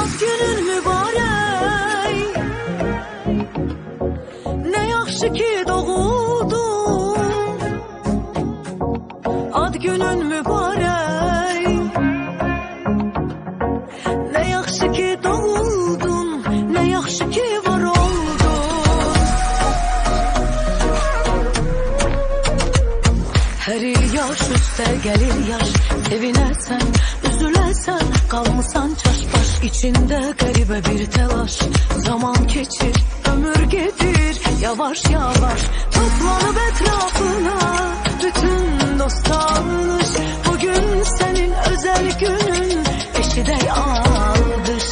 Ad günün mübarək, nə yaxşı ki doğuldun. Ad günün mübarək, nə yaxşı ki doğuldun, nə yaxşı ki var oldun. Hər il yaş üstə gəlir yaş, sevinəsən, üzüləsən, qalmısan çaş-baş. İçində qəribə bir təlaş, zaman keçir, ömür gedir, yavaş yavaş. Toplanıb ətrafına bütün dostlar, bugün sənin özəl günün, eşidək alqış.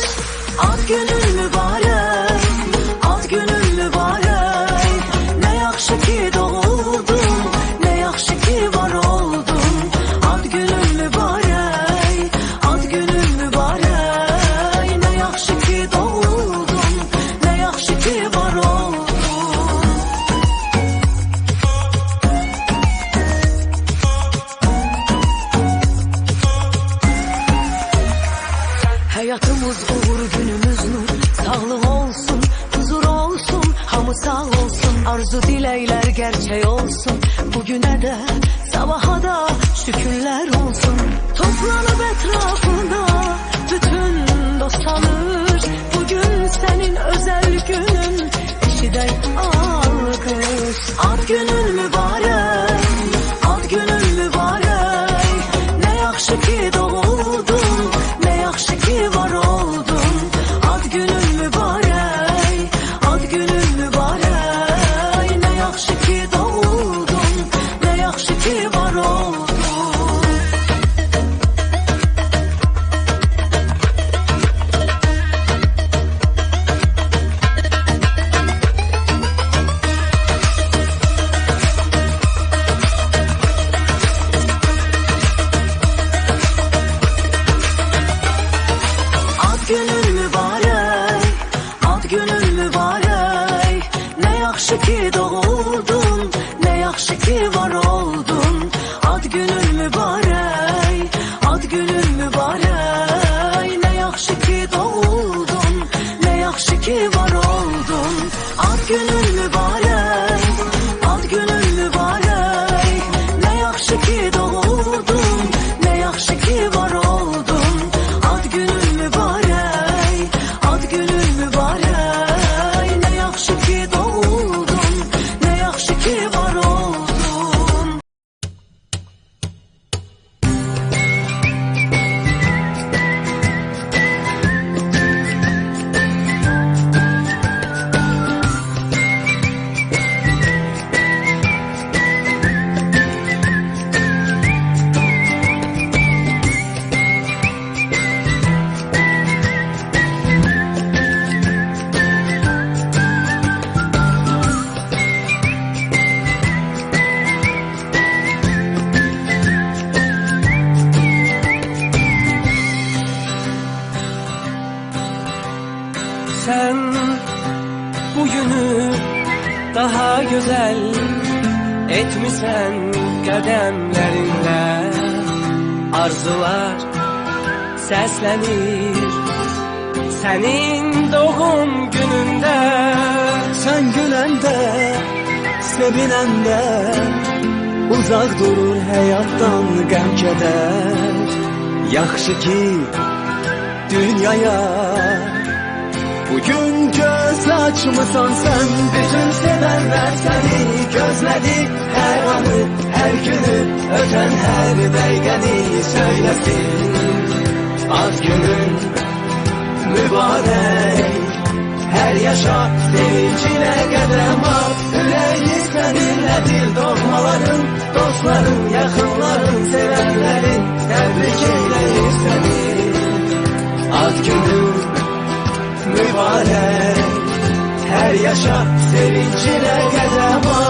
Ad günün mübarək, ad günün mübarək, nə yaxşı ki doğuldun, nə yaxşı ki var oldun. Ad günün mübarək, ad günün mübarək, nə yaxşı ki doğuldun, nə yaxşı ki var oldun. Hayatımız uğur, günümüz nur, sağlık olsun, huzur olsun, hamı sağ olsun. Arzu dilekler gerçek olsun, bugüne de sabaha da şükürler olsun. Toplanıp etrafında bütün dost tanır, bugün senin özel günün, eşidək alkış. Ad günün mübarək, ad günün mübarək, nə yaxşı ki doğuldun, nə yaxşı ki var oldun. Ad günün mübarək, ad günün mübarək, nə yaxşı ki doğuldun, nə yaxşı ki var oldun. Ad günün mübarək, ad günün mübarək, nə yaxşı ki doğuldun, nə yaxşı ki var oldun. Ad günün mübarək, ad günün mübarək, nə yaxşı ki doğuldun, nə yaxşı ki var oldun. Ad günün mübarək, ad günün mübarək, nə yaxşı ki doğuldun, nə yaxşı ki var oldun. Ad günün mübarək, ad günün mübarək, nə yaxşı ki doğuldun, nə yaxşı ki var oldun. Sen bugünü daha güzel etmişsen qədəmlərində. Arzular səslənir sənin doğum günündə. Sen güləndə, sevinəndə, uzaq durur həyatdan qəm-kədər. Yaxşı ki dünyaya bugün göz açmısan sen. Bütün sevenler seni gözledi, her anı, her günü, öten her dəqiqəni söylesin. Ad günün mübarək, her yaşa sevincine qədəm at. Ürəyi səninlədir doğmaların, dostların, yaxınların, sevənlərin təbrik eyləyir səni. Ad günün mübarək, her yaşa sevincine qədəm at.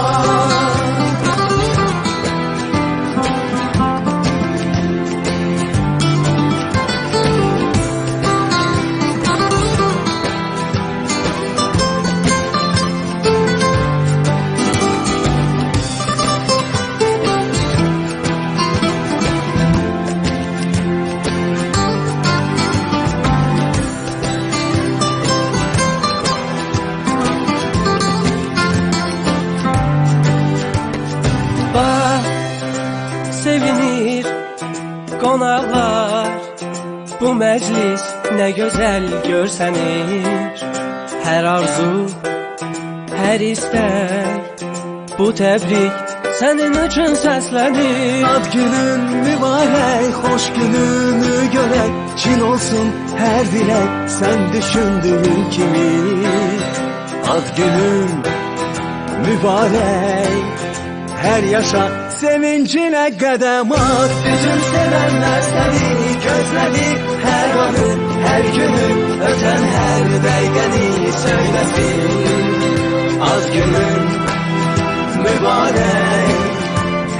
var. Bu məclis nə gözəl görsənir. Hər arzu, hər istək, bu təbrik sənin üçün səslənir. Ad günün mübarək, xoş gününü görək. Çin olsun hər dilək, sən düşündüyün kimi. Ad günün mübarək, hər yaşa sevincinə qədəm at. Bütün sevənlər səni gözlədik hər anı, hər günü, ötən hər dəqiqəni söyləsin. Az günün mübarək,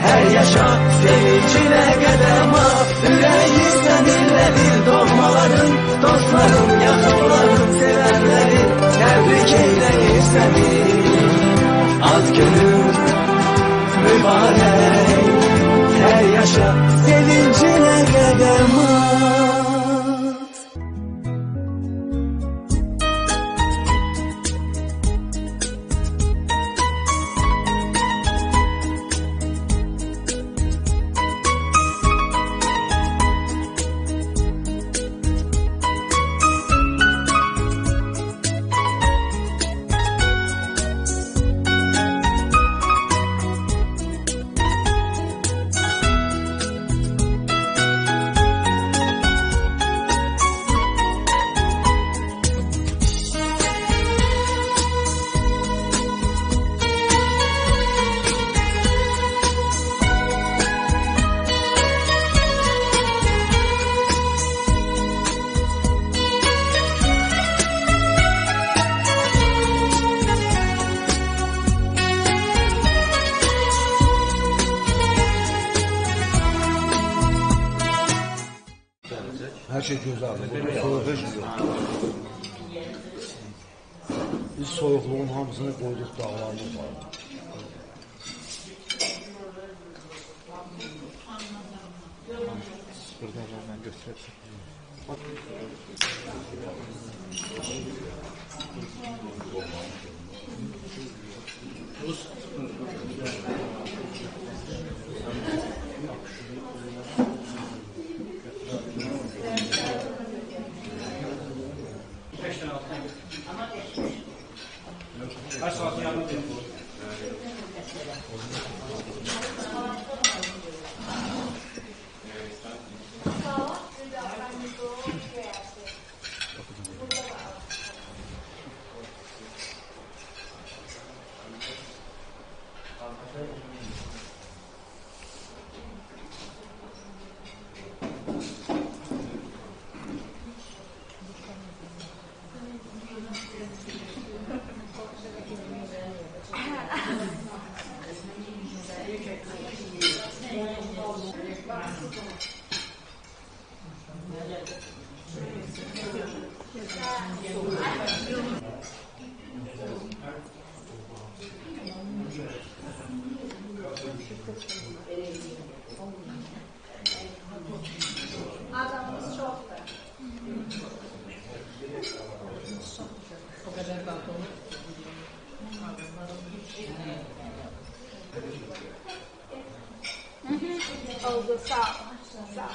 hər yaşa sevincinə qədəm at. Ürəyi səninlədir, doğmaların, dostların, yaxınların, sevənlərin təbrik eyləyir səni. Az günün mübarək, hər yaşa sevincinə qədəm at. Her şey göz ağrıyor. Soğuk hiç yok. Biz soğukluğun hamısını koyduk dağlarına falan. Buradan hemen göstereyim. Kaç saat yardım ediyor? Adamımız çok da. O kadar kalkıyor. Oldu, sağ ol. Sağ ol.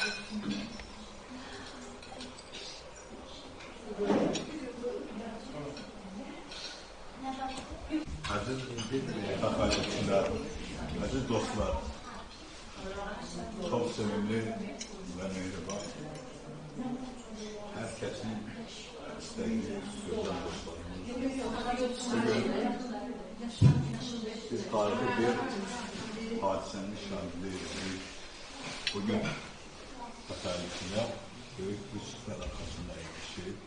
Aziz takipçiler, aziz dostlar, çok sevimli ve mehriban, herkesin istediği güzel dostlarımız. Bugün bir tarihi bir hadisenin şahidiyiz. Bugün takipçiler büyük bir süper arkasında yetişip,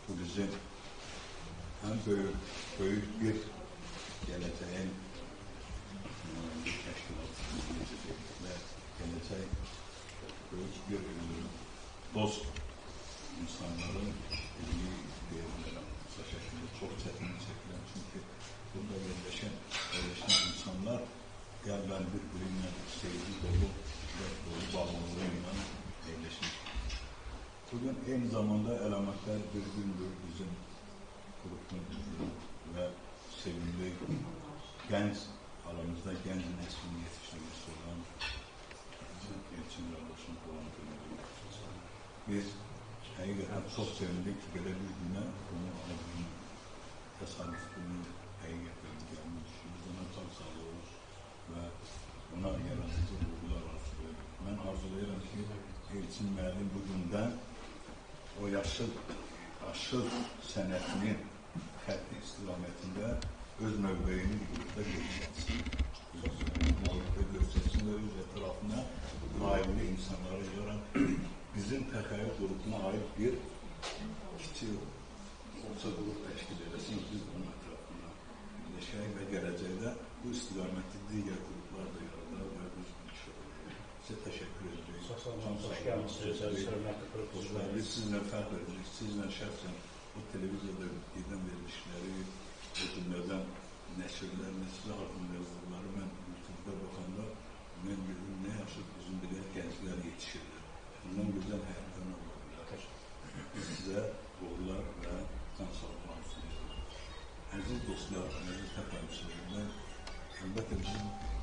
bu bizim en büyük bir geleceğin teşkilatı ve gelecek büyük bir dost insanların ilgi değerlere şekilde çok çetin çekilen, çünkü burada yerleşen insanlar gelen birbiriyle sevgi dolu ve dolu bağlılığıyla yerleşmiş. Bugün aynı zamanda Elametler bir gündür bizim grubun ve sevimli genç, aramızda genç neslini yetiştirmesi olan Elçin qardaşın falan günü. Biz həqiqətən çox sevindik ki, belə bir günə bunu aldığını, təsadüf bunu həqiqətən gəlmiş. Biz ona çox sağ oluruz və ona yaradıcı uğurlar arzulayırıq. Mən arzulayıram ki, Elçin müəllim bu gündən o aşıl sənətinin xətti istiqamətində öz mövqeyini burada göstərsin. Burada göstərsin və öz ətrafına ayrılı insanları yararan bizim təxəyyül qrupuna aid bir kiçik olsa qrup təşkil edəsin, biz bunun ətrafına birləşək və gələcəkdə bu istiqamətli digər qruplar da yaradar və biz sizə təşəkkür edirik. Çox sağ olun, xoş gəlmişsiniz. Biz sizinlə fərq edirik, sizlə şəxsən o televiziyada gedən verilişləri, o cümlədən nəşrlərlə sizə haqqında yazdıqları mən YouTube'da baxanda mən görürüm, nə yaxşı bizim belə gənclər yetişirlər. Bundan gözəl həyatlarına baxırlar. Biz sizə uğurlar və can sağlığı arzulayırıq. Əziz dostlar, əziz təfəmmüslərində, əlbəttə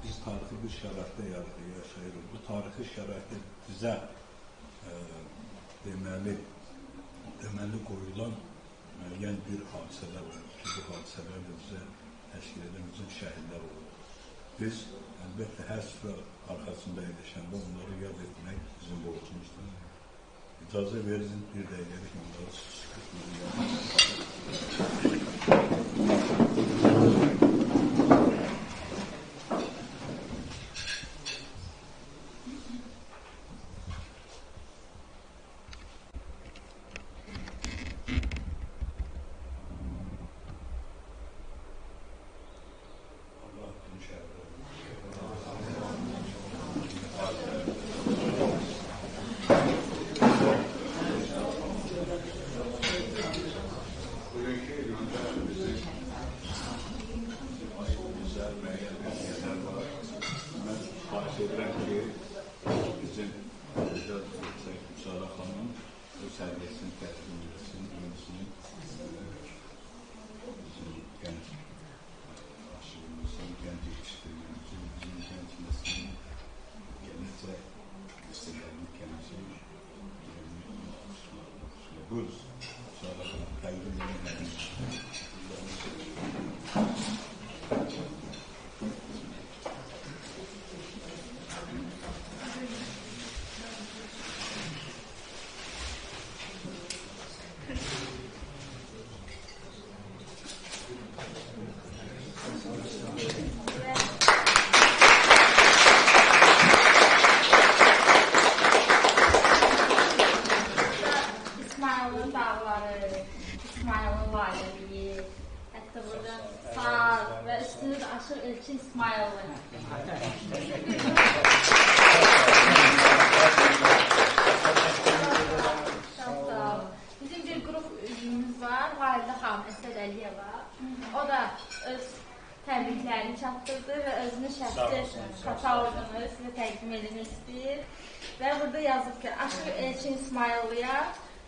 biz tarixi bir şəraitdə yaşayırıq. Bu tarixi şəraitdə bizə deməli qoyulan müəyyən bir hadisələr olur ki, bu hadisələr də bizə təşkil edən bizim şəhidlər olur. Biz əlbəttə hər sıra arxasında əyləşəndə onları yad etmək bizim borcumuzdur. İcazə verin bir dəqiqəlik onları bizim Müsara xanım o sərgiyyəsini təqdim edilsin, bizim gənc aşırımızın, gənc yetişdirmemizin, bizim gənc neslinin gələcək istədərini gələcək buyuruz. Müsara xanım təqdim edilsin. İsmail'in dağları, İsmail'in valiliği, hatta burada sağ ve üstünü de aşırı Elçin İsmail'in. Çok sağ olun. Bizim bir grup üyemiz var, Valide Xanım Əsəd Əliyeva. O da öz təbriklərini çatdırdı və özünün şəxsi kataloqunu sizə təqdim edilmək istəyir. Və burada yazıb ki, aşırı Elçin İsmail'liyə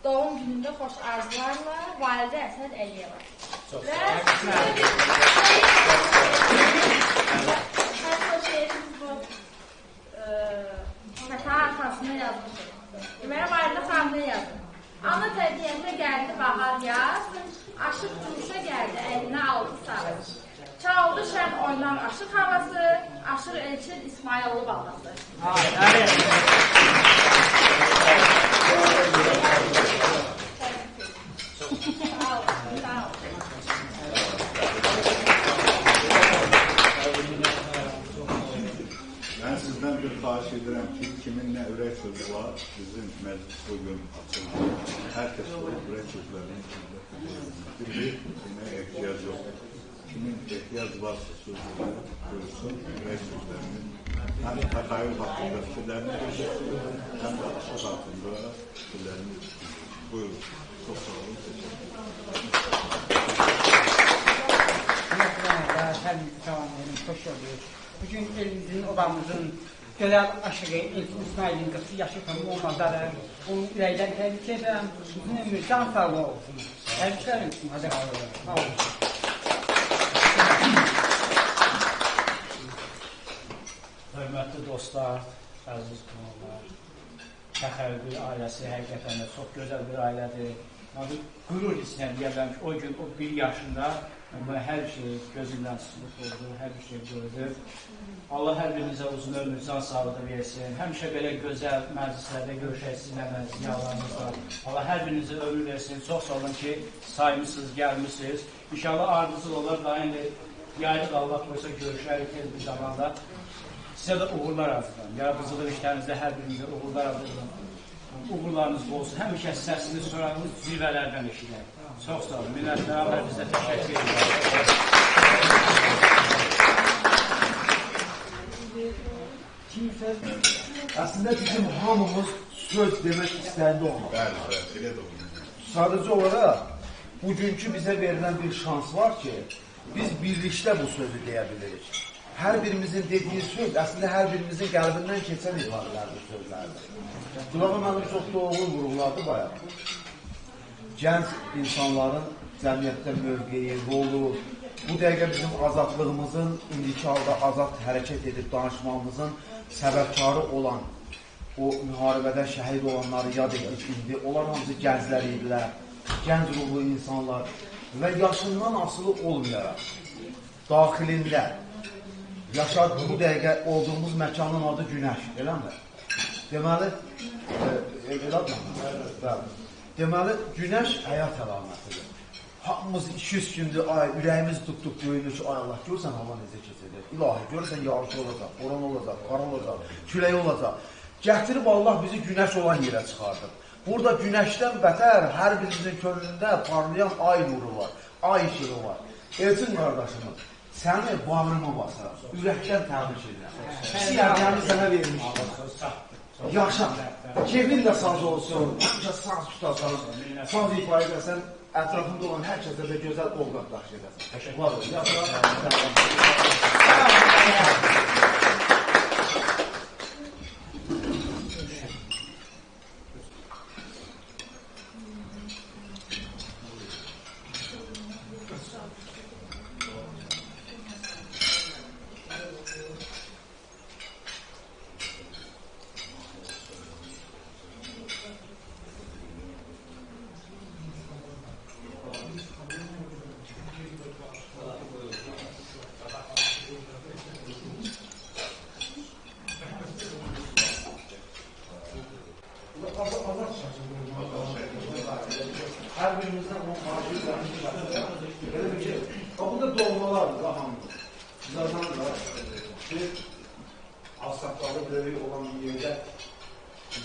doğum günündə xoş arzularla Validə Əsəd Əliyeva. Və hər o şeirimiz bu xəta arxasına yazmışıq. Deməli, Validə xanımına yazdım. Ana təbiyyətə gəldi bahar yaz, aşıq cuşa gəldi əlinə aldı saz. Çaldı şən oynan aşıq havası, aşır Elçin İsmail'li balası. Ben sizden bir xahiş edirəm ki, kimin nə ürək sözü var, bizim məclis bugün açıldı. Herkes o ürək sözlərinin bir ehtiyac yok. Kimin ehtiyac varsa sözleri görsün, ürək sözlərinin hem təxəyyül haqqında fikirlərini görsün, hem de aşıq haqqında fikirlərini buyurun. Çok sağ olun, teşekkür ederim. Hoş geldiniz. Bugün elimizin, obamızın gözəl aşığı Elçin İsmail'in qısı yaşı tamam olmaları, onun ürəkdən təbrik edirəm. Bizim ömür can sağlığı olsun. Təbriklər etsin. Hadi sağ olun. Hörmətli dostlar, əziz qonaqlar. Təxəllüqü ailəsi həqiqətən də çox gözəl bir ailədir. Qürur hissinə deyərəm ki, o gün o 1 yaşında hər şey gözündən çıxılıb oldu, hər bir şey gördü. Allah hər birinizə uzun ömür, can sağlığı versin. Həmişə belə gözəl məclislərdə görüşək sizinlə ziyalarınızla. Allah hər birinizə ömür versin. Çox sağ olun ki, saymışsınız, gəlmişsiniz. İnşallah ardıcıl olar, daha indi yaylıq Allah qoysa görüşərik bir zamanda. Sizə də uğurlar arzulayıram. Yaradıcılıq işlərinizdə hər birinizə uğurlar arzulayıram. Uğurlarınız olsun. Həmişə səsiniz, sorağınız zirvələrdən eşidək. Çox sağ olun. Minnətdarlar bizə təşəkkür edirəm. Aslında bizim hamımız söz demək istəyində olmaq. Sadəcə olaraq bugünkü bizə verilən bir şans var ki, biz birlikdə bu sözü deyə bilirik. Hər birimizin dediyi söz əslində hər birimizin qəlbindən keçən ifadələrdir, sözlərdir. Qulağı mənim çox doğru vurğuladı bayaq. Gənc insanların cəmiyyətdə mövqeyi, rolu, bu dəqiqə bizim azadlığımızın, indiki halda azad hərəkət edib danışmamızın səbəbkarı olan, o müharibədə şəhid olanları yad edib indi, onlar hamısı gənclər idilər, gənc ruhlu insanlar və yaşından asılı olmayaraq, daxilində yaşad bu dəqiqə olduğumuz məkanın adı Günəş, eləmi? Deməli, deməli, Günəş həyat əlamətidir. Hamımız 200 gündür, ürəyimiz tutduq, döyünür ki, ay Allah, görürsən hava necə keçəcək? İlahi, görürsən yağış olacaq, oran olacaq, qar olacaq, külək olacaq. Gətirib Allah bizi günəş olan yerə çıxardır. Burada günəşdən bətər hər birimizin könlündə parlayan ay nuru var, ay işığı var. Elçin qardaşımız, səni bağrıma basar, ürəkdən təbrik edirəm. Siyahyanı sənə vermişdir. Yaşa, kevin də saz olsun, həmişə saz tutasan, saz ifa edəsən, ətrafında olan hər kəsə də gözəl ovqat daxil edəsən. Təşəkkür Hər birimizdən o maaşı verir ki, burada doğmalardır, hamıdır. Zamanlar bir asfaltları böyük olan bir yerdə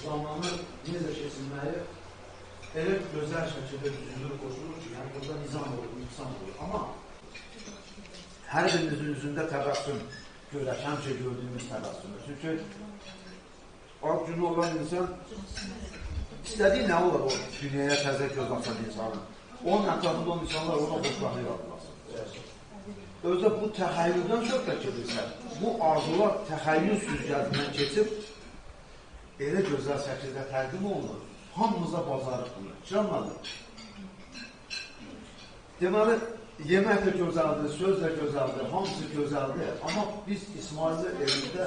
zamanı necə keçilməyi elə gözəl şəkildə düzülür, qoşulur ki, yəni burada nizam olur, insan olur. Amma hər birimizin üzündə təbəssüm görək, həmişə gördüyümüz təbəssümür. Çünki ad günü olan insan İstədiyi nə olur o dünyaya təzə göz açan insanın? Onun ətrafında olan insanlar ona xoşlanır adlasın. Özdə bu təxəyyüldən söhbət gedirsə, bu arzular təxəyyül süzgəcindən keçib elə gözəl şəkildə təqdim olunur. Hamımıza bazarıq bunu. Canmadır. Deməli, yemək də gözəldir, söz də gözəldir, hamısı gözəldir. Amma biz İsmail'də evimizdə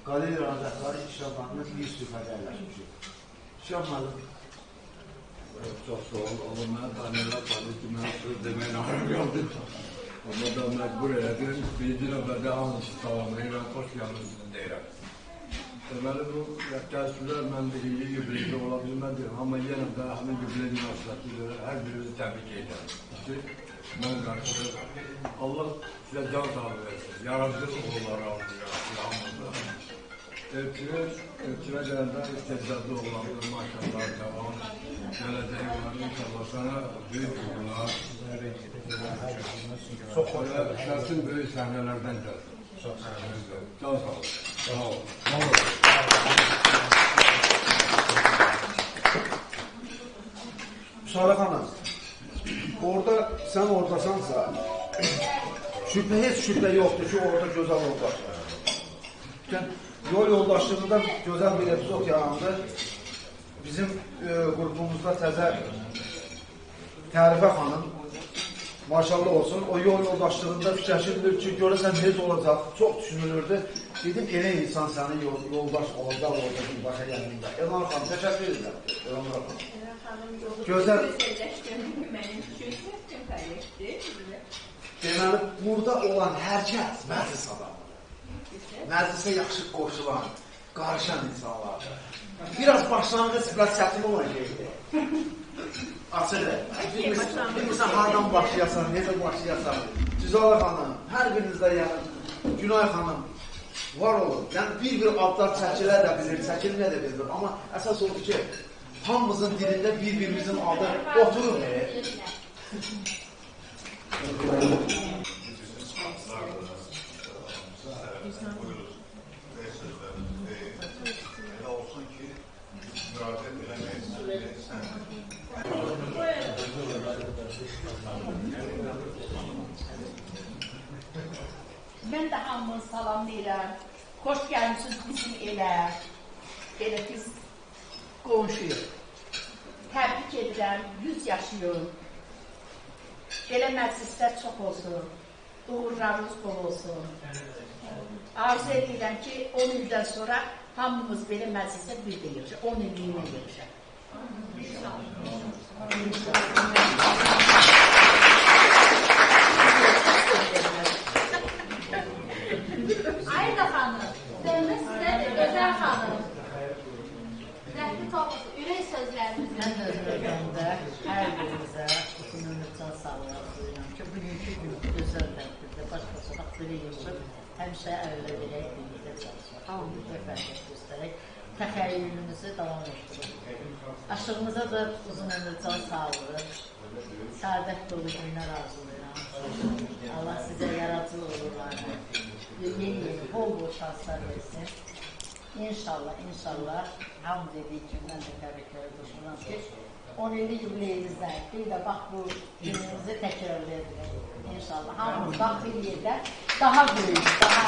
Qalil Rəzəkləri inşallarında bir süfədə əyləşmişik. Şahmadım. Çok sağ ol. Ama ben tanrılar tabii ki ben söz demeyin ağrım yoldu. Ama da mecbur edin. Birinci nöbette hamısı tamamlayı ben hoş geldinizin deyirəm. Deməli bu yaklaşıklar ben de iyi gübreli olabilmədir. Ama yine de hemen gübreli münasibetiyle her birimizi tebrik ederim. İşte ben karşıda Allah size can sağlığı versin. Yaradıcı oğulları aldı ya. Elçime gelenden istedadlı olanlar maşallah devam. Geleceği var inşallah sana büyük uğurlar. Çok şahsın büyük sahnelerden geldi. Çok sağ olun. Can sağ olun. Sağ olun. Müsaade Hanım, orada sen oradasansa hiç şüphe yoktur ki orada güzel yoldaş var. Yol yoldaşlığında güzel bir epizod yarandı. Bizim grubumuzda təzə Tərifə xanım, maşallah olsun, o yol yoldaşlığında fikirləşilir ki, görəsən necə olacaq, çox düşünülürdü. Dedim elə insan sənin yoldaş olacaq orada başa gəlməyində. Elnur xanım, təşəkkür edirəm. Elnur xanım. Gözəl. Deməli, burada olan hər kəs məclis adamıdır. Məclisə yaxşı qoşulan, qarışan insanlardır. Biraz başlanğıc biraz çətin olan şeydir. Açıqdır. Bilmirsən, hardan başlayasan, necə başlayasan. Cüzala xanım, hər birinizdə yəni, Günay xanım, var olur. Yəni, bir adlar çəkilə də bilir, çəkilmə də bilir. Amma əsas odur ki, hamımızın dilində bir-birimizin adı oturur. Mən də hamınızı salamlayıram. Xoş gəlmişsiniz bizim elə. Elə biz qonşuyuq. Təbrik edirəm, 100 yaşayın. Belə məclislər çox olsun. Uğurlarınız bol olsun. Arzu edirəm ki, 10 ildən sonra hamımız belə məclisə bir də yığışaq. 10 illiyinə yığışaq. Ayda xanım, sizə Gözəl xanım. Rəhmi toxusu, ürək sözlərimiz. Mən də özlərimdə hər birinizə uzun ömürdən sağlayaq duyuram ki, bugünkü gün gözəl tərtibdə başqa-başqa belə yığışıb, həmişə əllə verək, birlikdə çalışaq. Hamımız da fərqət göstərək, təxəyyülümüzü davam etdirək. Aşığımıza da uzun ömürdən sağlıq, səadət dolu günlər arzulayıram. Allah sizə yaradıcı olurlarına, yeni, bol-bol şanslar versin. İnşallah, inşallah, hamı dediği ki, mən də təbrikləri düşünürəm ki, 10 illik yubileyimizdən bir də bax bu günümüzü təkrarlayabilir. İnşallah, hamımız bax bir yerdə daha böyük, daha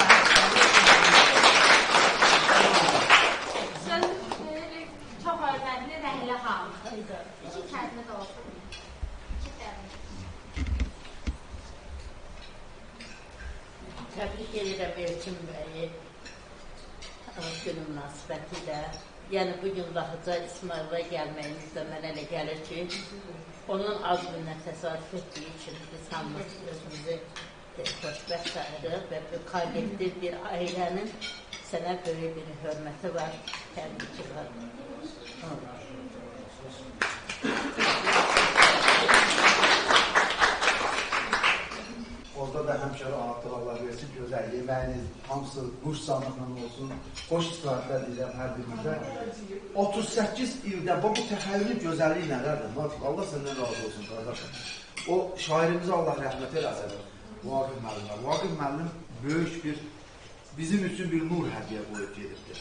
Söz çox hörmətli Rəhlə xanım. İki kəlmə də olsun. İki kəlmə. təbrik edirəm Elçin bəyi. Günün münasibəti də, yəni bugün Laxıca İsmailova gəlməyimiz də mənə elə gəlir ki, onun ad gününə təsadüf etdiyi üçün biz hamımız özümüzü xoşbəxt sayırıq və bu kollektiv bir ailənin sənə böyük bir hörməti var, təbriki var. Orada da həmşəri hatıralar versin, gözəl yeməyiniz, hamısı quş sanıqla olsun, xoş istirahətlər deyirəm hər birinizə. 38 ildə bu təxəyyülün gözəlliyi nədədir? Allah səndən razı olsun, qardaşım. O şairimizə Allah rəhmət eləsin, Vaqif müəllimə. Vaqif müəllim böyük bir, bizim üçün bir nur hədiyyə qoyub gedibdir.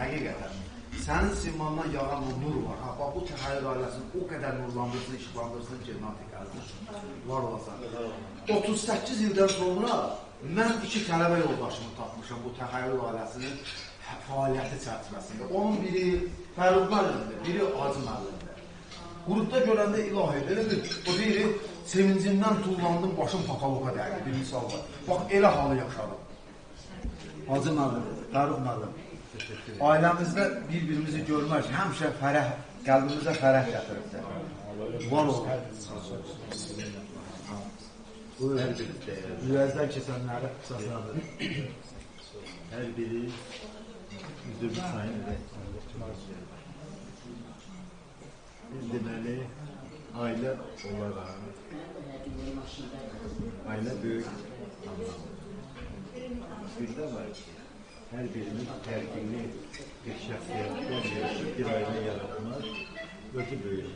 Həqiqətən. Sənin simandan yağan o nur var. Ha, bu təxəyyül ailəsini o qədər nurlandırsın, işıqlandırsın ki, natik əzdir. Var olasan. 38 ildən sonra mən 2 tələbə yoldaşımı tapmışam bu təxəyyül ailəsinin fəaliyyəti çərçivəsində. Onun biri Fərud müəllimdir, biri Hacı müəllimdir. Qrupda görəndə ilahi, belə bir, o deyir, sevincimdən tullandım, başım pataloqa dəydi, bir misal var. Bax, elə halı yaşadım. Hacı müəllim, Fərud müəllim. Ailəmizdə bir-birimizi görmək həmişə fərəh, qəlbimizə fərəh gətiribdir. Var olun. Müəzzən keçənləri qısaslandır. Hər biri üzüm sayın edək. Biz deməli, ailə olaraq, ailə böyük anlamı. Bir də var ki, hər birimiz fərqli bir şəxsiyyətlər yaşayıb bir ailə yaratmaq özü böyük.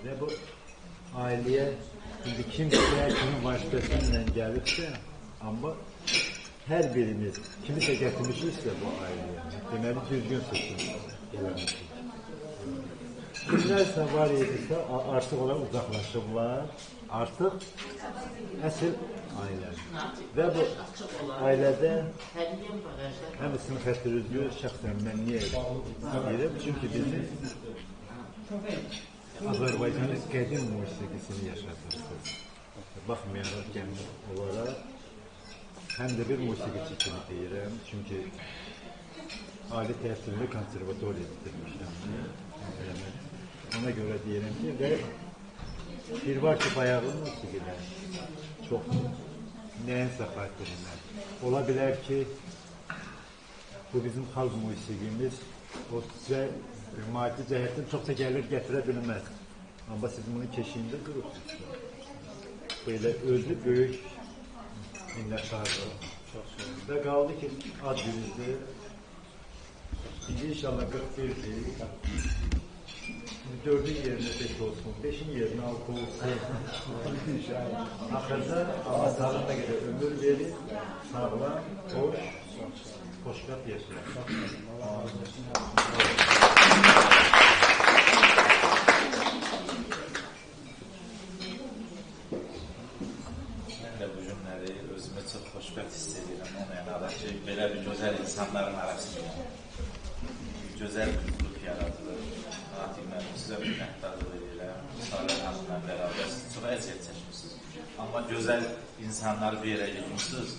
Və bu ailəyə şimdi kimsə kimin vasitəsilə gəlibsə, amma hər birimiz kimisə gətirmişizsə bu ailəyə, deməli düzgün seçim eləmişik. Kimlərsə var idisə, artıq onlar uzaqlaşıblar, artıq əsl ailə. Və bu ailədə həmisinin xəttirizi şəxsən mən niyə deyirəm? Çünki bizim Azərbaycanın qədim musiqisini yaşadırsınız. Baxmayaraq gəmli olaraq həm də bir musiqiçi kimi deyirəm. Çünki ali təhsilini konservatoriya bitirmişəm. Ona görə deyirəm ki, və bir var ki, bayağı musiqilər çox nəyinsə xatirində. Ola bilər ki, bu bizim xalq musiqimiz o sizə maddi cəhətdən çox da gəlir gətirə bilməz. Amma siz bunu keşiyində durursunuz. Böyle özlü böyük minnətdarlıq. Və qaldı ki, ad günüzdür. İnşallah 41'dir. 4'ün yerine 5 olsun, 5'in yerine 6 olsun. Axırda Allah sağlığına göre ömür verir, sağlam, hoş, xoşbəxt yaşayır. Mən də bu günləri özümü çox xoşbəxt hiss edirəm. O mənada ki, belə bir gözəl insanların arasında gözəl qüdrət yaradılır. Natiq mənim sizə minnətdarlıq edirəm. Salih hanımla bərabər siz çox əziyyət çəkmişsiniz. Amma gözəl insanları bir yerə yığmışsınız.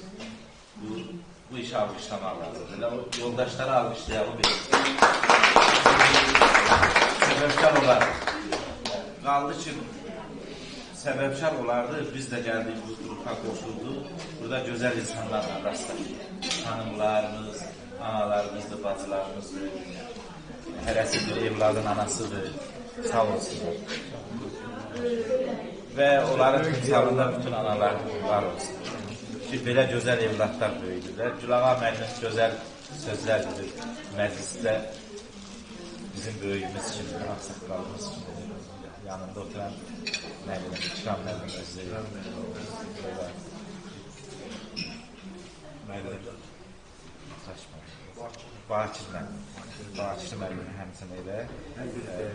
Bu işi alqışlamaq lazımdır. Elə o yoldaşları alqışlayalım bir. Səbəbkar olar. Qaldı ki, səbəbkar olardı, biz də gəldik, bu qrupa qoşulduq. Burada gözəl insanlarla rastlaşdık. Hanımlarımız, analarımızdır, bacılarımızdır. Hərəsi bir evladın anasıdır. Sağ olsunlar. Və onların timsalında bütün analar var olsun. Ki, belə gözəl evladlar böyüdürlər. Gülağa müəllim gözəl sözlər dedir məclisdə. Bizim böyüyümüz kimdir, ağsaqqalımız kimdir. Yanında oturan müəllim, Çıkan müəllim özləri. Müəllim, saçma. Bakir müəllim. Bakir müəllim həmçinin elə.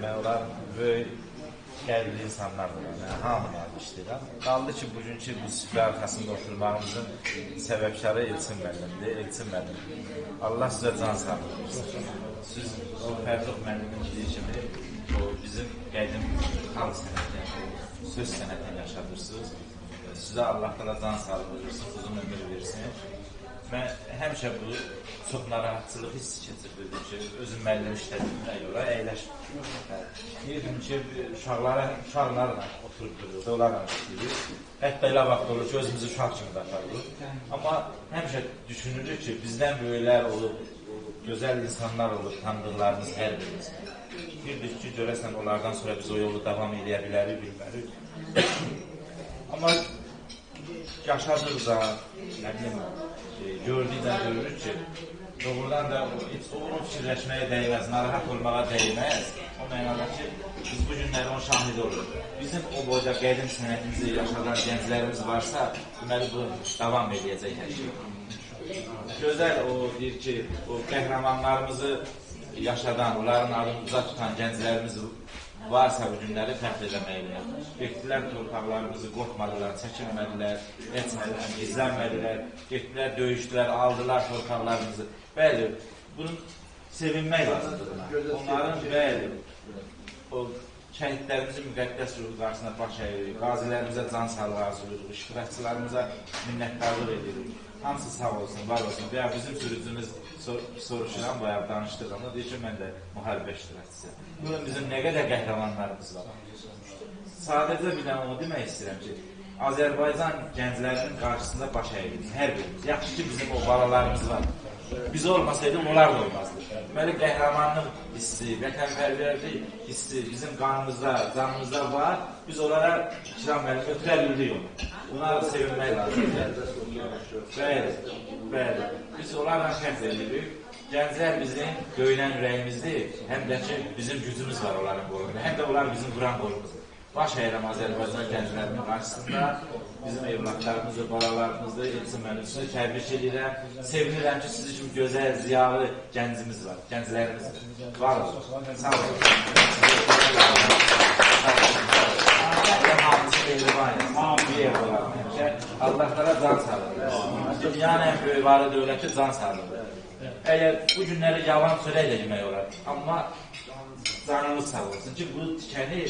Mən onlar böyük qəlbli insanlardır. Hamılarını işləyirəm. Qaldı ki, bugünkü bu süfrə arxasında oturmağımızın səbəbkarı Elçin müəllimdir. Elçin müəllim, Allah sizə can sağlığı versin. Siz Fərruh müəllimin dediyi kimi bizim qədim xalq sənətini, söz sənətini yaşadırsınız. Sizə Allah da can sağlığı versin, uzun ömür versin. Mən həmişə bu çox narahatçılıq hissi keçirdim ki, özüm müəllim işlədiyimdən görə əyləşdim. Deyirdim ki, uşaqlarla oturub dururdu, onlarla işləyirik. Hətta elə vaxt olur ki, özümüzü uşaq kimi baxarıq. Amma həmişə düşünürük ki, bizdən böyüklər olub, gözəl insanlar olub, tanıdıqlarımız hər birimiz. Bildik ki, görəsən onlardan sonra biz o yolu davam edə bilərik, bilmərik. Amma yaşadıqca, nə bileyim, gördükdən görürük ki, doğrudan da heç onu fikirləşməyə dəyməz, narahat olmağa dəyməz. O mənada ki, biz bu günləri onun şahidi oluruq. Bizim o boyda qədim sənətimizi yaşadan gənclərimiz varsa, deməli bu davam edəcək hər şey. Gözəl o deyir ki, o qəhrəmanlarımızı yaşadan, onların adını uzaq tutan gənclərimiz varsa bu günləri fəxr eləməklər. Getdilər torpaqlarımızı qorxmadılar, çəkinmədilər, etmədilər, gizlənmədilər, getdilər, döyüşdülər, aldılar torpaqlarımızı. Bəli, bunu sevinmək lazımdır. Onların, bəli, o şəhidlərimizin müqəddəs ruhu qarşısında baş əyirik, qazilərimizə can sağlığı arzulayırıq, iştirakçılarımıza minnətdarlıq edirik. Hamısı sağ olsun, var olsun. Veya bizim sürücümüz soruşuram, bayağı danışdıq ama deyir ki, mən də müharibə iştirakçısıyam. Bunun bizim nə qədər qəhrəmanlarımız var. Sadəcə bir dənə onu demək istəyirəm ki, Azərbaycan gənclərinin qarşısında baş əyirik, hər birimiz. Yaxşı ki, bizim o balalarımız var. Biz olmasaydı, onlar da olmazdı. Deməli, qəhrəmanlıq hissi, vətənpərvərlik hissi bizim qanımızda, canımızda var. Biz onlara İkram müəllim ötürə bildik onu. Onlara sevinmək lazımdır. Bəli, bəli. Biz onlarla fəxr edirik. Gənclər bizim döyünən ürəyimizdir. Həm də ki, bizim gücümüz var onların qolunda. Həm də onlar bizim quran qolumuzdur. Baş əyirəm Azərbaycan gənclərinin qarşısında. Bizim evlatlarımızı, balalarımızı, Elçin müəllim sizi təbrik edirəm. Sevinirəm ki, sizi kimi gözəl, ziyalı gəncimiz var, gənclərimiz var olsun. Sağ olun. Allahlara can sağlığı. Dünyanın en büyük varı dövləti can sağlığı. Əgər bu günləri yalan sürəylə yemək olar. Amma canımız sağ olsun ki, bu tikəni